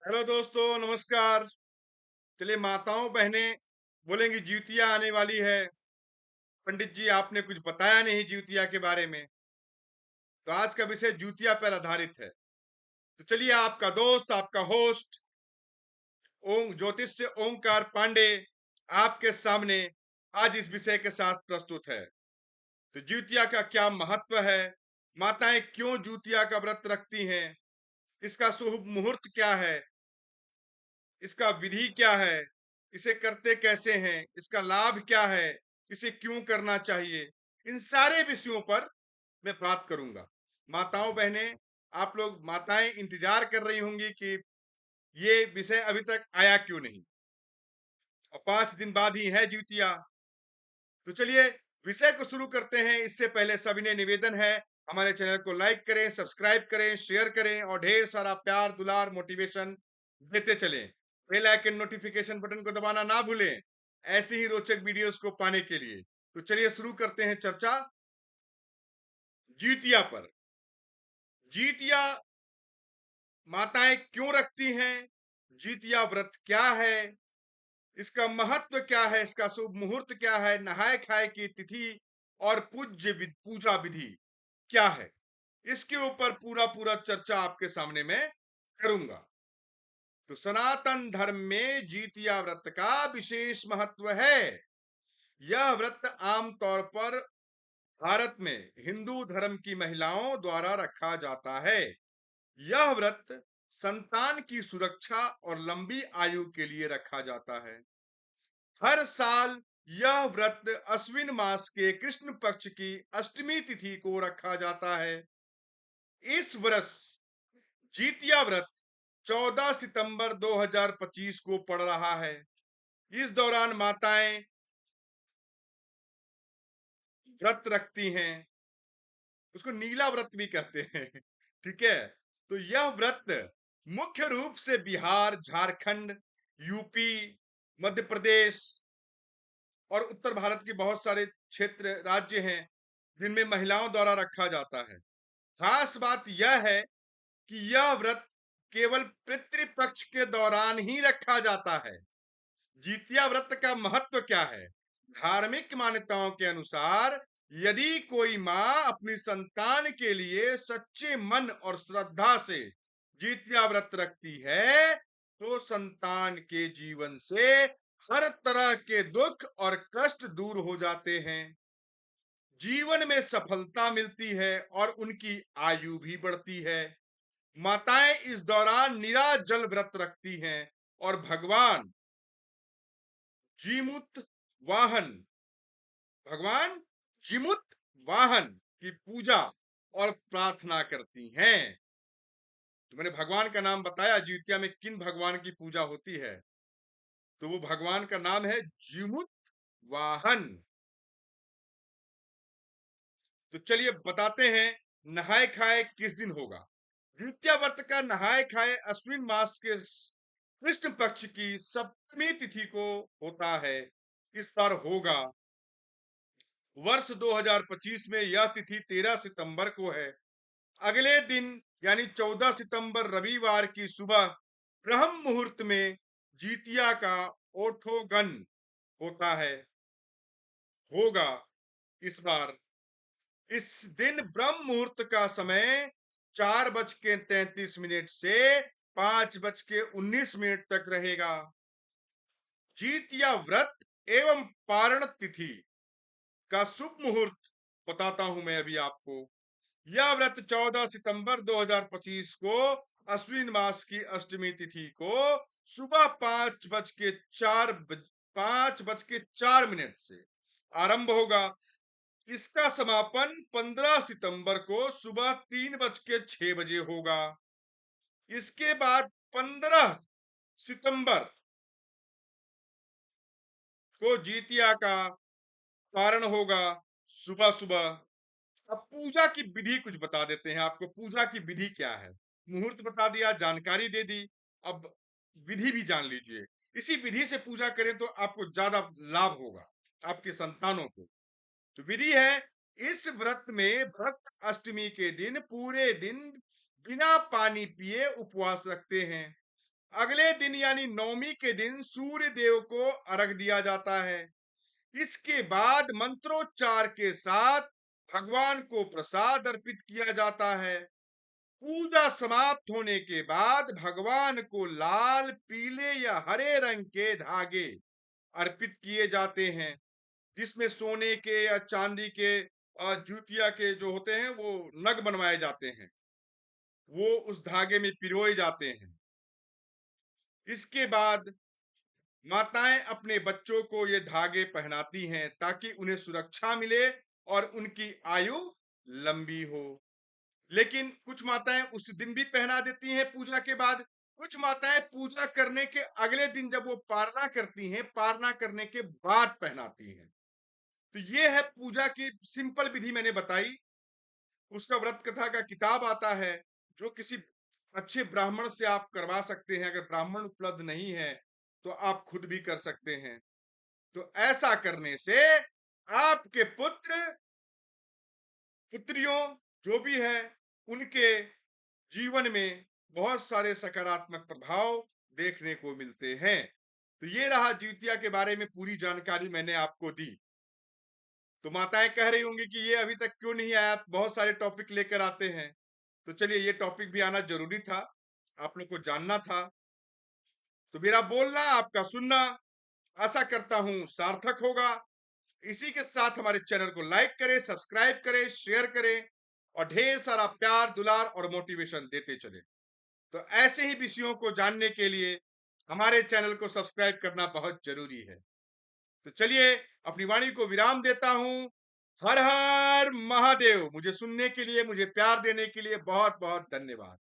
Hello दोस्तों, नमस्कार। चलिए, माताओं बहनें बोलेंगी ज्यूतिया आने वाली है। पंडित जी, आपने कुछ बताया नहीं ज्यूतिया के बारे में। तो आज का विषय ज्यूतिया पर आधारित है। तो चलिए, आपका दोस्त, आपका होस्ट ओम ज्योतिष से ओंकार पांडे आपके सामने आज इस विषय के साथ प्रस्तुत है। तो ज्यूतिया का क्या महत्व है, माताएं क्यों ज्यूतिया का व्रत रखती हैं, इसका शुभ मुहूर्त क्या है, इसका विधि क्या है, इसे करते कैसे हैं, इसका लाभ क्या है, इसे क्यों करना चाहिए, इन सारे विषयों पर मैं बात करूंगा। माताओं बहनें, आप लोग माताएं इंतजार कर रही होंगी कि ये विषय अभी तक आया क्यों नहीं, और 5 दिन बाद ही है ज्यूतिया। तो चलिए, विषय को शुरू करते हैं। इससे पहले सविनय निवेदन है, हमारे चैनल को लाइक करें, सब्सक्राइब करें, शेयर करें और ढेर सारा प्यार दुलार मोटिवेशन देते चलें। बेल आइकन नोटिफिकेशन बटन को दबाना ना भूलें, ऐसी ही रोचक वीडियोस को पाने के लिए। तो चलिए शुरू करते हैं चर्चा ज्यूतिया पर। ज्यूतिया माताएं क्यों रखती हैं, ज्यूतिया व्रत क्या है, इसका महत्व क्या है, इसका शुभ मुहूर्त क्या है, नहाय खाए की तिथि और पूजा विधि क्या है, इसके ऊपर पूरा पूरा चर्चा आपके सामने मैं करूंगा। तो सनातन धर्म में जितिया व्रत का विशेष महत्व है। यह व्रत आमतौर पर भारत में हिंदू धर्म की महिलाओं द्वारा रखा जाता है। यह व्रत संतान की सुरक्षा और लंबी आयु के लिए रखा जाता है। हर साल यह व्रत अश्विन मास के कृष्ण पक्ष की अष्टमी तिथि को रखा जाता है। इस वर्ष जितिया व्रत 14 सितंबर 2025 को पड़ रहा है। इस दौरान माताएं व्रत रखती हैं, उसको नीला व्रत भी कहते हैं। ठीक है। तो यह व्रत मुख्य रूप से बिहार, झारखंड, यूपी, मध्य प्रदेश और उत्तर भारत के बहुत सारे क्षेत्र राज्य हैं जिनमें महिलाओं द्वारा रखा जाता है। खास बात यह है कि यह व्रत केवल पितृपक्ष के दौरान ही रखा जाता है। जितिया व्रत का महत्व क्या है? धार्मिक मान्यताओं के अनुसार यदि कोई मां अपनी संतान के लिए सच्चे मन और श्रद्धा से जितिया व्रत रखती है तो संतान के जीवन से हर तरह के दुख और कष्ट दूर हो जाते हैं, जीवन में सफलता मिलती है और उनकी आयु भी बढ़ती है। माताएं इस दौरान निराजल व्रत रखती हैं और भगवान जीमुत वाहन भगवान जिमुत वाहन की पूजा और प्रार्थना करती हैं। तो मैंने भगवान का नाम बताया, ज्यूतिया में किन भगवान की पूजा होती है, तो वो भगवान का नाम है जिमुत वाहन। तो चलिए बताते हैं नहाय खाए किस दिन होगा। द्वितीय व्रत का नहाय खाए अश्विन मास के कृष्ण पक्ष की सप्तमी तिथि को होता है। इस बार होगा वर्ष 2025 में यह तिथि 13 सितंबर को है। अगले दिन यानी 14 सितंबर रविवार की सुबह ब्रह्म मुहूर्त में जितिया का ओठोगन होता है, होगा इस बार। इस दिन ब्रह्म मुहूर्त का समय 4:33 से 5:19 तक रहेगा। जितिया व्रत एवं पारण तिथि का शुभ मुहूर्त बताता हूं मैं अभी आपको। यह व्रत 14 सितंबर 2025 को अश्विन मास की अष्टमी तिथि को सुबह 5:04 से आरंभ होगा। इसका समापन 15 सितंबर को सुबह 3:06 होगा। इसके बाद 15 सितंबर को जितिया का पारण होगा सुबह सुबह। अब पूजा की विधि कुछ बता देते हैं आपको। पूजा की विधि क्या है? मुहूर्त बता दिया, जानकारी दे दी, अब विधि भी जान लीजिए। इसी विधि से पूजा करें तो आपको ज्यादा लाभ होगा, आपके संतानों को। तो विधि है, इस व्रत में भक्त अष्टमी के दिन पूरे दिन बिना पानी पिए उपवास रखते हैं। अगले दिन यानी नवमी के दिन सूर्य देव को अर्घ दिया जाता है। इसके बाद मंत्रोच्चार के साथ भगवान को प्रसाद अर्पित किया जाता है। पूजा समाप्त होने के बाद भगवान को लाल, पीले या हरे रंग के धागे अर्पित किए जाते हैं, जिसमें सोने के या चांदी के जूतिया के जो होते हैं वो नग बनवाए जाते हैं, वो उस धागे में पिरोए जाते हैं। इसके बाद माताएं अपने बच्चों को ये धागे पहनाती हैं ताकि उन्हें सुरक्षा मिले और उनकी आयु लंबी हो। लेकिन कुछ माताएं उस दिन भी पहना देती हैं पूजा के बाद। कुछ माताएं पूजा करने के अगले दिन जब वो पारना करती हैं, पारना करने के बाद पहनाती हैं। तो ये है पूजा की सिंपल विधि मैंने बताई। उसका व्रत कथा का किताब आता है, जो किसी अच्छे ब्राह्मण से आप करवा सकते हैं। अगर ब्राह्मण उपलब्ध नहीं है तो आप खुद भी कर सकते हैं। तो ऐसा करने से आपके पुत्र पुत्रियों जो भी है उनके जीवन में बहुत सारे सकारात्मक प्रभाव देखने को मिलते हैं। तो ये रहा जिउतिया के बारे में पूरी जानकारी मैंने आपको दी। तो माताएं कह रही होंगी कि ये अभी तक क्यों नहीं आया, बहुत सारे टॉपिक लेकर आते हैं। तो चलिए, ये टॉपिक भी आना जरूरी था, आप लोग को जानना था। तो मेरा बोलना, आपका सुनना, आशा करता हूं सार्थक होगा। इसी के साथ हमारे चैनल को लाइक करें, सब्सक्राइब करें, शेयर करें और ढेर सारा प्यार, दुलार और मोटिवेशन देते चले। तो ऐसे ही विषयों को जानने के लिए हमारे चैनल को सब्सक्राइब करना बहुत जरूरी है। तो चलिए, अपनी वाणी को विराम देता हूं। हर हर महादेव। मुझे सुनने के लिए, मुझे प्यार देने के लिए बहुत बहुत धन्यवाद।